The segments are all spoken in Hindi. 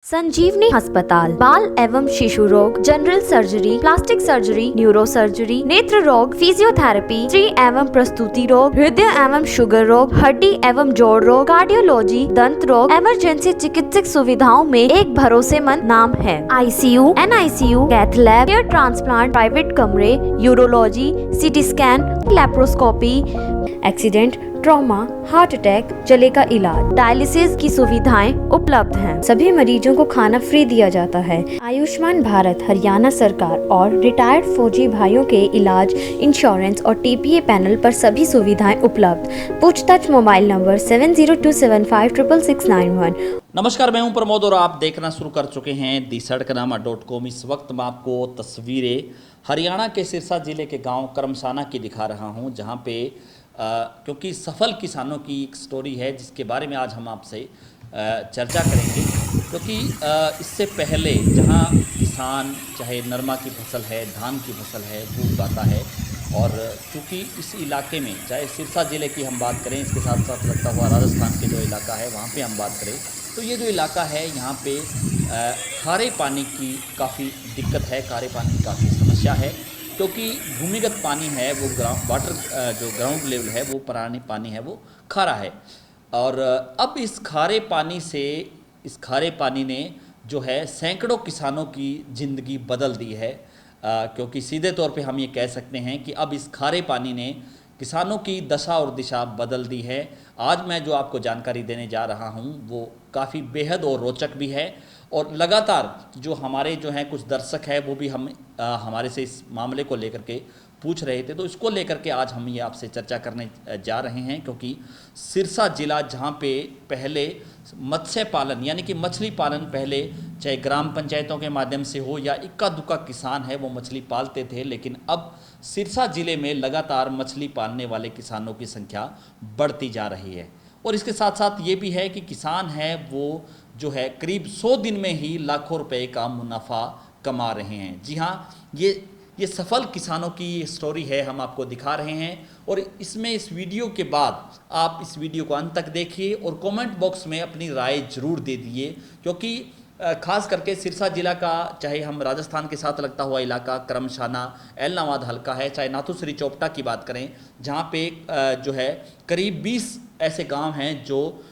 संजीवनी अस्पताल बाल एवं शिशु रोग, general surgery, plastic surgery, neuro surgery, नेत्र रोग, फिजियोथेरेपी, स्त्री एवं प्रसूति रोग, हृदय एवं शुगर रोग, हड्डी एवं जोड़ रोग, कार्डियोलॉजी, दंत रोग, इमरजेंसी चिकित्सक सुविधाओं में एक भरोसेमंद नाम है। ICU, NICU, cath lab, hair transplant, private कमरे, urology, CT scan, laparoscopy, accident, trauma, heart attack, जले का इलाज, डायलिसिस की सुविधाएं उपलब्ध हैं। सभी मरीजों को खाना फ्री दिया जाता है। आयुष्मान भारत हरियाणा सरकार और रिटायर्ड फौजी भाइयों के इलाज, इंश्योरेंस और TPA पैनल पर सभी सुविधाएं उपलब्ध। पूछताछ मोबाइल नंबर 7027566691। नमस्कार, मैं हूं प्रमोद और आप देखना शुरू कर चुके हैं दी-सड़कनामा.com। इस वक्त मैं आपको तस्वीरें हरियाणा के सिरसा जिले के गांव करमसाना की दिखा रहा हूं, जहां पे क्योंकि सफल किसानों की एक स्टोरी है जिसके बारे में आज हम आपसे चर्चा करेंगे। क्योंकि इससे पहले जहां किसान चाहे नरमा की फसल है, धान की फसल है, वो उगाता है, और चूँकि इस इलाके में चाहे सिरसा ज़िले की हम बात करें, इसके साथ साथ लगता हुआ राजस्थान के जो इलाका है वहाँ पे हम बात करें, तो ये जो इलाका है यहाँ पे खारे पानी की काफ़ी दिक्कत है, खारे पानी की काफ़ी समस्या है। क्योंकि भूमिगत पानी है वो जो ग्राउंड लेवल है वो पानी है वो खारा है। और अब इस खारे पानी ने जो है सैकड़ों किसानों की ज़िंदगी बदल दी है। क्योंकि सीधे तौर पे हम ये कह सकते हैं कि अब इस खारे पानी ने किसानों की दशा और दिशा बदल दी है। आज मैं जो आपको जानकारी देने जा रहा हूँ वो काफ़ी बेहद और रोचक भी है, और लगातार जो हमारे जो हैं कुछ दर्शक हैं वो भी हमारे से इस मामले को लेकर के पूछ रहे थे, तो इसको लेकर के आज हम ये आपसे चर्चा करने जा रहे हैं। क्योंकि सिरसा जिला जहाँ पे पहले मत्स्य पालन यानी कि मछली पालन पहले चाहे ग्राम पंचायतों के माध्यम से हो या इक्का दुक्का किसान है वो मछली पालते थे, लेकिन अब सिरसा जिले में लगातार मछली पालने वाले किसानों की संख्या बढ़ती जा रही है। और इसके साथ साथ ये भी है कि किसान है वो जो है करीब 100 दिन में ही लाखों रुपए का मुनाफा कमा रहे हैं। जी हाँ, ये सफल किसानों की स्टोरी है, हम आपको दिखा रहे हैं। और इस वीडियो के बाद आप इस वीडियो को अंत तक देखिए और कमेंट बॉक्स में अपनी राय जरूर दे दीजिए। क्योंकि खास करके सिरसा जिला का, चाहे हम राजस्थान के साथ लगता हुआ इलाका करमसाना, एलनाबाद हल्का है, चाहे नाथुश्री चोपटा की बात करें जहाँ पे जो है करीब 20 ऐसे गांव हैं जो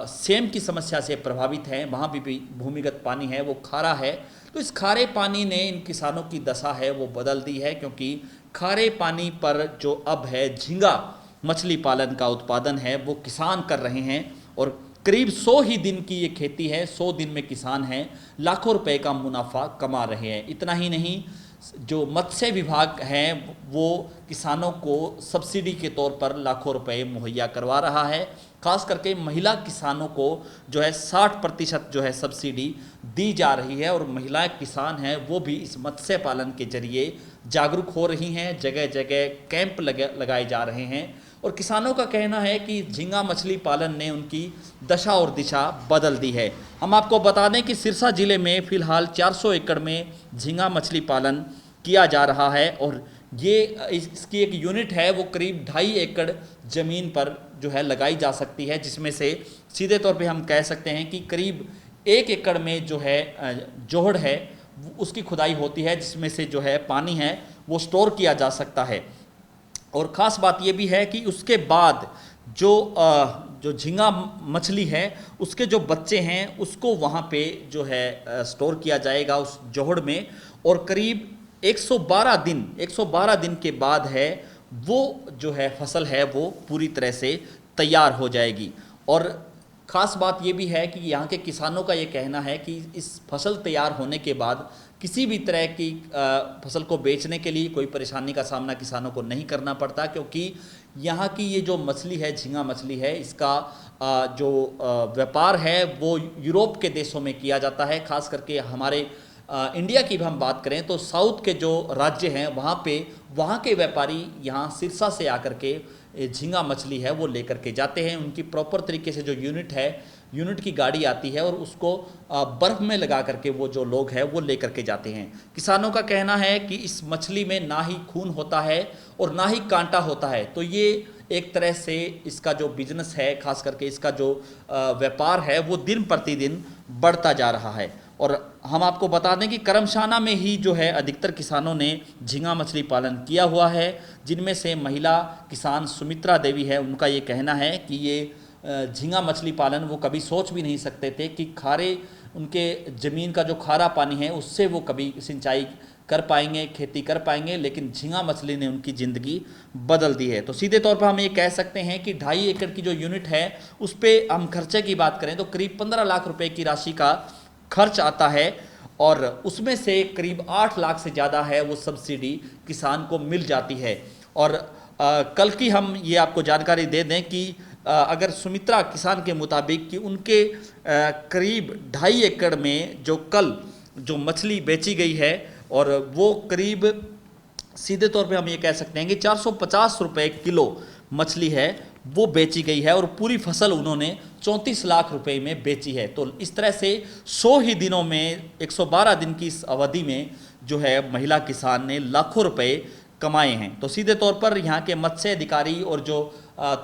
सेम की समस्या से प्रभावित हैं। वहाँ भी भूमिगत पानी है वो खारा है। तो इस खारे पानी ने इन किसानों की दशा है वो बदल दी है। क्योंकि खारे पानी पर जो अब है झींगा मछली पालन का उत्पादन है वो किसान कर रहे हैं, और करीब 100 ही दिन की ये खेती है। 100 दिन में किसान हैं लाखों रुपए का मुनाफा कमा रहे हैं। इतना ही नहीं, जो मत्स्य विभाग है वो किसानों को सब्सिडी के तौर पर लाखों रुपए मुहैया करवा रहा है। खास करके महिला किसानों को जो है 60% जो है सब्सिडी दी जा रही है, और महिला किसान हैं वो भी इस मत्स्य पालन के जरिए जागरूक हो रही हैं। जगह जगह कैंप लगाए जा रहे हैं, और किसानों का कहना है कि झींगा मछली पालन ने उनकी दशा और दिशा बदल दी है। हम आपको बता दें कि सिरसा जिले में फ़िलहाल 400 एकड़ में झींगा मछली पालन किया जा रहा है, और ये इसकी एक यूनिट है वो करीब 2.5 एकड़ ज़मीन पर जो है लगाई जा सकती है, जिसमें से सीधे तौर पे हम कह सकते हैं कि करीब 1 एकड़ में जो है जोहड़ है उसकी खुदाई होती है, जिसमें से जो है पानी है वो स्टोर किया जा सकता है। और ख़ास बात ये भी है कि उसके बाद जो झींगा मछली है उसके जो बच्चे हैं उसको वहाँ पे जो है स्टोर किया जाएगा उस जोहड़ में, और करीब 112 दिन के बाद है वो जो है फसल है वो पूरी तरह से तैयार हो जाएगी। और ख़ास बात ये भी है कि यहाँ के किसानों का ये कहना है कि इस फसल तैयार होने के बाद किसी भी तरह की फसल को बेचने के लिए कोई परेशानी का सामना किसानों को नहीं करना पड़ता। क्योंकि यहाँ की ये जो मछली है, झींगा मछली है, इसका जो व्यापार है वो यूरोप के देशों में किया जाता है। खास करके हमारे इंडिया की भी हम बात करें तो साउथ के जो राज्य हैं वहाँ के व्यापारी यहाँ सिरसा से आकर के झींगा मछली है वो लेकर के जाते हैं। उनकी प्रॉपर तरीके से जो यूनिट की गाड़ी आती है और उसको बर्फ़ में लगा करके वो जो लोग हैं वो लेकर के जाते हैं। किसानों का कहना है कि इस मछली में ना ही खून होता है और ना ही कांटा होता है, तो ये एक तरह से इसका जो बिजनेस है, खास करके इसका जो व्यापार है वो दिन प्रतिदिन बढ़ता जा रहा है। और हम आपको बता दें कि करमशाना में ही जो है अधिकतर किसानों ने झींगा मछली पालन किया हुआ है, जिनमें से महिला किसान सुमित्रा देवी है। उनका ये कहना है कि ये झींगा मछली पालन वो कभी सोच भी नहीं सकते थे कि उनके ज़मीन का जो खारा पानी है उससे वो कभी सिंचाई कर पाएंगे, खेती कर पाएंगे, लेकिन झींगा मछली ने उनकी ज़िंदगी बदल दी है। तो सीधे तौर पर हम ये कह सकते हैं कि 2.5 एकड़ की जो यूनिट है उस पर हम खर्चे की बात करें तो करीब 15 लाख रुपए की राशि का खर्च आता है और उसमें से करीब 8 लाख से ज़्यादा है वो सब्सिडी किसान को मिल जाती है। और कल की हम ये आपको जानकारी दे दें कि अगर सुमित्रा किसान के मुताबिक कि उनके करीब 2.5 एकड़ में जो मछली बेची गई है और वो करीब सीधे तौर पे हम ये कह सकते हैं कि 450 रुपये किलो मछली है वो बेची गई है और पूरी फसल उन्होंने 34 लाख रुपए में बेची है। तो इस तरह से 100 ही दिनों में 112 दिन की इस अवधि में जो है महिला किसान ने लाखों रुपए कमाए हैं। तो सीधे तौर पर यहाँ के मत्स्य अधिकारी और जो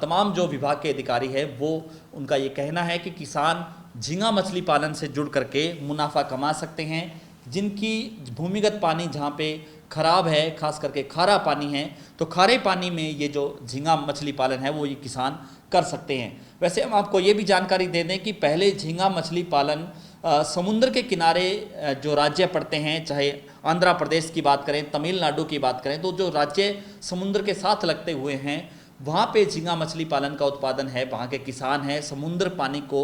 तमाम जो विभाग के अधिकारी है वो उनका ये कहना है कि किसान झींगा मछली पालन से जुड़ करके मुनाफा कमा सकते हैं। जिनकी भूमिगत पानी जहाँ पे खराब है, खास करके खारा पानी है, तो खारे पानी में ये जो झींगा मछली पालन है वो ये किसान कर सकते हैं। वैसे हम आपको ये भी जानकारी दे दें कि पहले झींगा मछली पालन समुद्र के किनारे जो राज्य पड़ते हैं, चाहे आंध्र प्रदेश की बात करें, तमिलनाडु की बात करें, तो जो राज्य समुद्र के साथ लगते हुए हैं वहाँ पे झींगा मछली पालन का उत्पादन है। वहाँ के किसान हैं समुद्र पानी को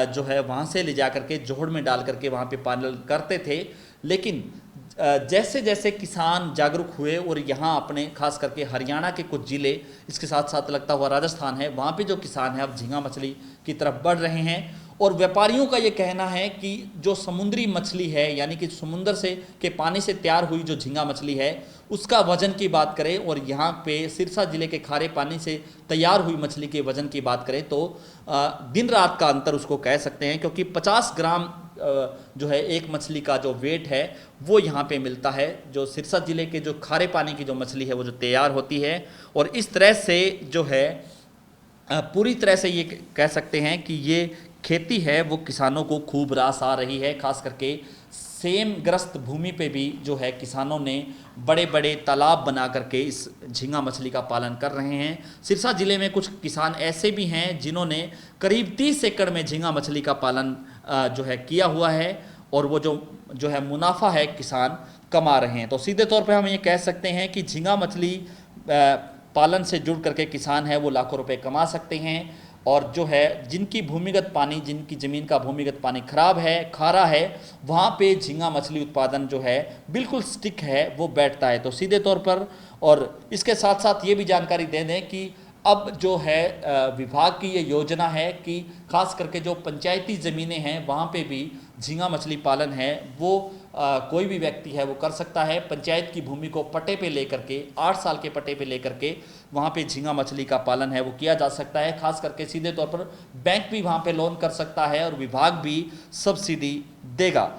जो है वहाँ से ले जा करके जोहड़ में डाल करके वहाँ पे पालन करते थे। लेकिन जैसे जैसे किसान जागरूक हुए और यहाँ अपने खास करके हरियाणा के कुछ ज़िले, इसके साथ साथ लगता हुआ राजस्थान है, वहाँ पे जो किसान हैं अब झींगा मछली की तरफ बढ़ रहे हैं। और व्यापारियों का ये कहना है कि जो समुद्री मछली है, यानी कि समुद्र से के पानी से तैयार हुई जो झींगा मछली है उसका वजन की बात करें और यहाँ पे सिरसा जिले के खारे पानी से तैयार हुई मछली के वजन की बात करें तो दिन रात का अंतर उसको कह सकते हैं, क्योंकि 50 ग्राम जो है एक मछली का जो वेट है वो यहाँ पे मिलता है। जो सिरसा जिले के जो खारे पानी की जो मछली है वो जो तैयार होती है, और इस तरह से जो है पूरी तरह से ये कह सकते हैं कि ये खेती है वो किसानों को खूब रास आ रही है। खास करके सेम ग्रस्त भूमि पे भी जो है किसानों ने बड़े बड़े तालाब बना करके इस झींगा मछली का पालन कर रहे हैं। सिरसा जिले में कुछ किसान ऐसे भी हैं जिन्होंने करीब 30 एकड़ में झींगा मछली का पालन जो है किया हुआ है और वो जो है मुनाफा है किसान कमा रहे हैं। तो सीधे तौर पे हम ये कह सकते हैं कि झींगा मछली पालन से जुड़ करके किसान है वो लाखों रुपए कमा सकते हैं। और जो है जिनकी भूमिगत पानी, जिनकी ज़मीन का भूमिगत पानी खराब है, खारा है, वहाँ पे झींगा मछली उत्पादन जो है बिल्कुल स्टिक है वो बैठता है। तो सीधे तौर पर, और इसके साथ साथ ये भी जानकारी दे दें कि अब जो है विभाग की ये योजना है कि खास करके जो पंचायती ज़मीनें हैं वहाँ पे भी झींगा मछली पालन है वो कोई भी व्यक्ति है वो कर सकता है। पंचायत की भूमि को पट्टे पे लेकर के 8 साल के पट्टे पे लेकर के वहाँ पे झींगा मछली का पालन है वो किया जा सकता है। खास करके सीधे तौर पर बैंक भी वहाँ पे लोन कर सकता है और विभाग भी सब्सिडी देगा।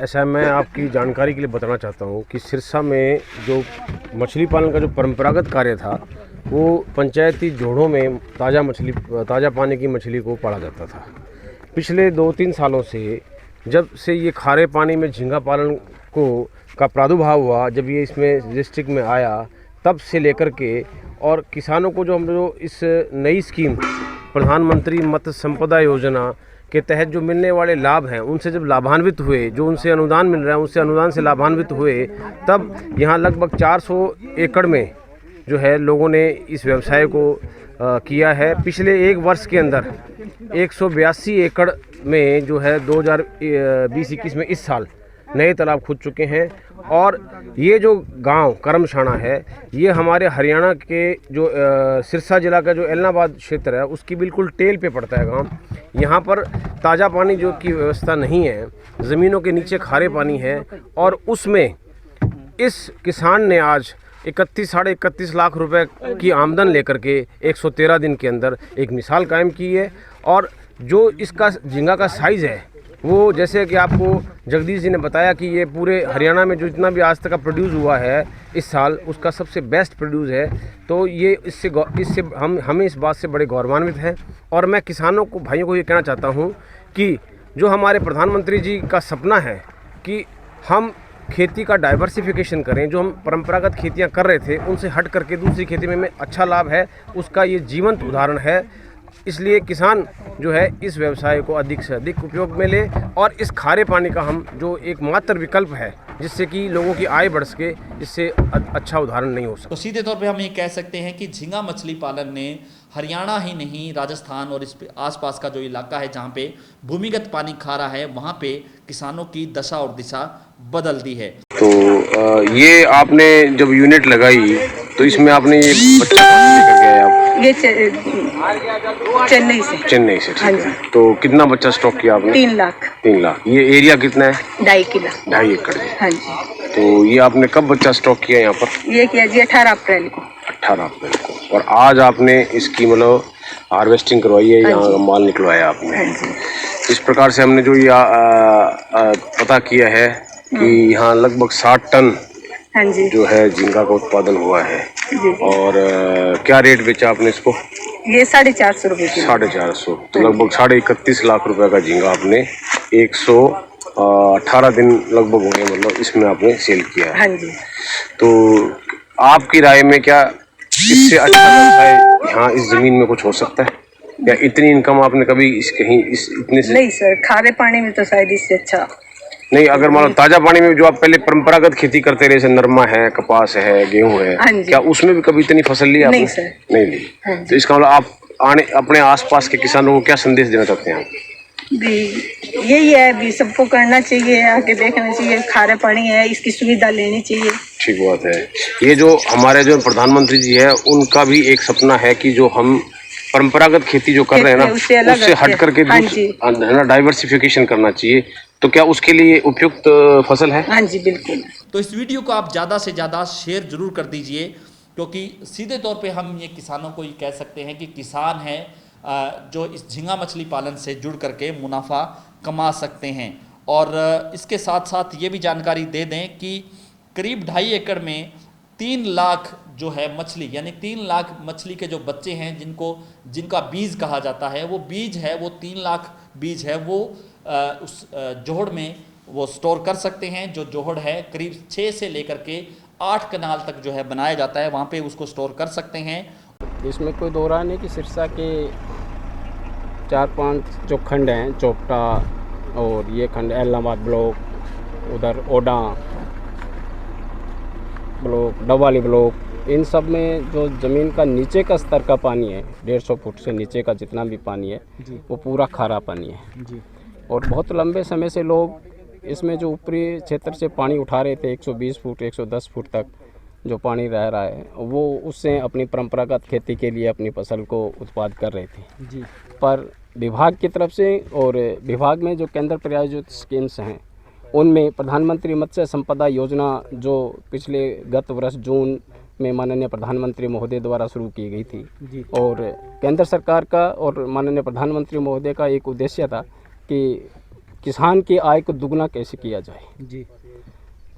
ऐसा मैं आपकी जानकारी के लिए बताना चाहता हूँ कि सिरसा में जो मछली पालन का जो परंपरागत कार्य था वो पंचायती जोड़ों में ताज़ा पानी की मछली को पाला जाता था। पिछले 2-3 सालों से जब से ये खारे पानी में झींगा पालन का प्रादुर्भाव हुआ, जब ये इसमें डिस्ट्रिक्ट में आया, तब से लेकर के और किसानों को जो हम लोग इस नई स्कीम प्रधानमंत्री मत्स्य संपदा योजना के तहत जो मिलने वाले लाभ हैं उनसे जब लाभान्वित हुए, जो उनसे अनुदान मिल रहा है उनसे अनुदान से लाभान्वित हुए, तब यहाँ लगभग 400 एकड़ में जो है लोगों ने इस व्यवसाय को किया है। पिछले 1 वर्ष के अंदर 182 एकड़ में जो है 2020-21 में इस साल नए तालाब खुद चुके हैं। और ये जो गांव करमशाना है, ये हमारे हरियाणा के जो सिरसा जिला का जो एलनाबाद क्षेत्र है उसकी बिल्कुल टेल पे पड़ता है गांव। यहाँ पर ताज़ा पानी जो की व्यवस्था नहीं है, ज़मीनों के नीचे खारे पानी है, और उसमें इस किसान ने आज 31 साढ़े 31 लाख रुपए की आमदन लेकर के 113 दिन के अंदर एक मिसाल कायम की है। और जो इसका झींगा का साइज़ है वो, जैसे कि आपको जगदीश जी ने बताया कि ये पूरे हरियाणा में जो जितना भी आज तक का प्रोड्यूस हुआ है इस साल, उसका सबसे बेस्ट प्रोड्यूस है। तो ये इससे हमें इस बात से बड़े गौरवान्वित हैं। और मैं किसानों को, भाइयों को ये कहना चाहता हूँ कि जो हमारे प्रधानमंत्री जी का सपना है कि हम खेती का डाइवर्सिफिकेशन करें, जो हम परंपरागत खेतियां कर रहे थे उनसे हट करके दूसरी खेती में अच्छा लाभ है, उसका ये जीवंत उदाहरण है। इसलिए किसान जो है इस व्यवसाय को अधिक से अधिक उपयोग में ले, और इस खारे पानी का हम जो एकमात्र विकल्प है जिससे कि लोगों की आय बढ़ सके, इससे अच्छा उदाहरण नहीं हो सकता। तो सीधे तौर पे हम ये कह सकते हैं कि झींगा मछली पालन ने हरियाणा ही नहीं, राजस्थान और इस आसपास का जो इलाका है जहाँ पे भूमिगत पानी खारा है, वहाँ पे किसानों की दशा और दिशा बदल दी है। तो ये आपने जब यूनिट लगाई तो इसमें आपने ये बच्चा लेकर गए आप? ये चेन्नई से। चेन्नई से, हाँ ठीक है। जी। तो कितना बच्चा स्टॉक किया आपने? 3 लाख। 3 लाख। ये एरिया कितना है? 2.5 किला। 2.5 एकड़। हाँ जी। तो ये आपने कब बच्चा स्टॉक किया यहाँ पर? ये किया जी 18 अप्रैल को। 18 अप्रैल को। और आज आपने इसकी मतलब हार्वेस्टिंग करवाई है, यहाँ का माल निकलवाया आपने। हाँ जी। इस प्रकार से हमने जो ये पता किया है कि यहाँ लगभग 60 टन हाँ जी जो है झींगा का उत्पादन हुआ है। जी। और क्या रेट बेचा आपने इसको? ये 450 रुपये किलो। 450। तो लगभग 31.5 लाख रुपए का झींगा आपने 118 दिन लगभग हो गए, मतलब इसमें आपने सेल किया है। हाँ जी। तो आपकी राय में क्या इससे अच्छा व्यवसाय यहाँ इस जमीन में कुछ हो सकता है, या इतनी इनकम आपने कभी इतने से? नहीं सर, खारे पानी में तो शायद इससे अच्छा नहीं, अगर मान लो ताजा पानी में जो आप पहले परंपरागत खेती करते रहे, जैसे नरमा है, कपास है, गेहूं है, हाँ जी। क्या उसमें भी कभी इतनी फसल ली आपने? नहीं सर। नहीं ली। हाँ तो इसका मतलब आप अपने आसपास के किसानों को क्या संदेश देना चाहते हैं? भी यही है, भी सबको करना चाहिए, आके देखना चाहिए, खारे पानी है इसकी सुविधा लेनी चाहिए। ठीक बात है। ये जो हमारे जो प्रधानमंत्री जी है, उनका भी एक सपना है कि जो हम परंपरागत खेती जो कर रहे हैं ना, उससे हट करके डाइवर्सिफिकेशन करना चाहिए। तो क्या उसके लिए उपयुक्त फसल है? हाँ जी बिल्कुल। तो इस वीडियो को आप ज़्यादा से ज़्यादा शेयर जरूर कर दीजिए, क्योंकि सीधे तौर पे हम ये किसानों को ये कह सकते हैं कि किसान है जो इस झींगा मछली पालन से जुड़ करके मुनाफा कमा सकते हैं। और इसके साथ साथ ये भी जानकारी दे दें कि करीब 2.5 एकड़ में 3 लाख जो है मछली, यानी 3 लाख मछली के जो बच्चे हैं जिनका बीज कहा जाता है, वो बीज है, वो 3 लाख बीज है, वो उस जोहड़ में वो स्टोर कर सकते हैं। जो जोहड़ है करीब 6 से लेकर के 8 कनाल तक जो है बनाया जाता है, वहाँ पे उसको स्टोर कर सकते हैं। इसमें कोई दो राय नहीं कि सिरसा के 4-5 जो खंड हैं, चोपटा और ये खंड एलनाबाद ब्लॉक, उधर ओडा ब्लॉक, डवाली ब्लॉक, इन सब में जो ज़मीन का नीचे का स्तर का पानी है, 150 फुट से नीचे का जितना भी पानी है वो पूरा खारा पानी है जी। और बहुत लंबे समय से लोग इसमें जो ऊपरी क्षेत्र से पानी उठा रहे थे, 120 फुट 110 फुट तक जो पानी रह रहा है, वो उससे अपनी परंपरागत खेती के लिए अपनी फसल को उत्पाद कर रहे थे जी। पर विभाग की तरफ से, और विभाग में जो केंद्र प्रायोजित स्कीम्स हैं, उनमें प्रधानमंत्री मत्स्य संपदा योजना जो पिछले गत वर्ष जून में माननीय प्रधानमंत्री महोदय द्वारा शुरू की गई थी जी। और केंद्र सरकार का और माननीय प्रधानमंत्री महोदय का एक उद्देश्य था कि किसान की आय को दुगना कैसे किया जाए जी।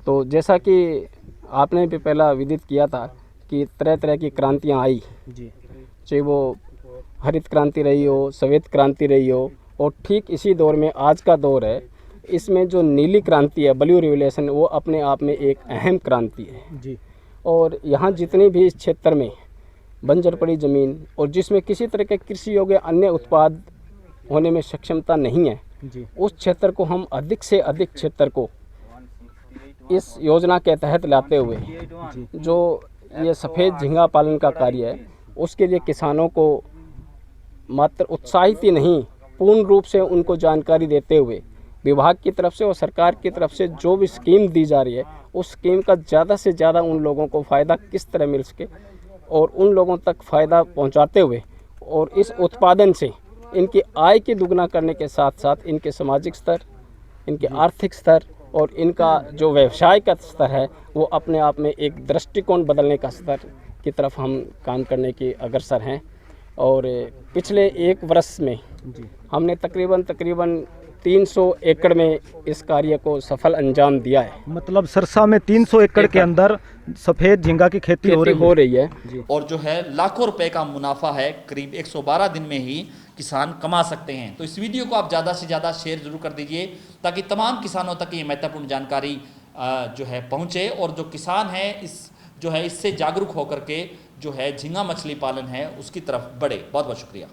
तो जैसा कि आपने भी पहला विदित किया था कि तरह तरह की क्रांतियाँ आई जी, चाहे वो हरित क्रांति रही हो, श्वेत क्रांति रही हो, और ठीक इसी दौर में आज का दौर है, इसमें जो नीली क्रांति है, ब्लू रिवोल्यूशन, वो अपने आप में एक अहम क्रांति है जी। और यहाँ जितने भी इस क्षेत्र में बंजर पड़ी ज़मीन और जिसमें किसी तरह के कृषि योग्य अन्य उत्पाद होने में सक्षमता नहीं है जी, उस क्षेत्र को हम अधिक से अधिक क्षेत्र को इस योजना के तहत लाते हुए जो ये सफ़ेद झींगा पालन का कार्य है, उसके लिए किसानों को मात्र उत्साहित ही नहीं, पूर्ण रूप से उनको जानकारी देते हुए विभाग की तरफ से और सरकार की तरफ से जो भी स्कीम दी जा रही है, उस स्कीम का ज़्यादा से ज़्यादा उन लोगों को फ़ायदा किस तरह मिल सके और उन लोगों तक फ़ायदा पहुंचाते हुए और इस उत्पादन से इनकी आय की दुगना करने के साथ साथ इनके सामाजिक स्तर, इनके आर्थिक स्तर और इनका जो व्यवसाय का स्तर है वो अपने आप में एक दृष्टिकोण बदलने का स्तर की तरफ हम काम करने की अग्रसर हैं। और पिछले एक वर्ष में हमने तकरीबन 300 एकड़ में इस कार्य को सफल अंजाम दिया है। मतलब सिरसा में 300 एकड़ के अंदर सफ़ेद झींगा की खेती हो रही है। और जो है लाखों रुपए का मुनाफा है, करीब 112 दिन में ही किसान कमा सकते हैं। तो इस वीडियो को आप ज़्यादा से ज़्यादा शेयर जरूर कर दीजिए ताकि तमाम किसानों तक ये महत्वपूर्ण जानकारी जो है पहुँचे और जो किसान है इससे जागरूक होकर के जो है झींगा मछली पालन है उसकी तरफ बढ़े। बहुत बहुत शुक्रिया।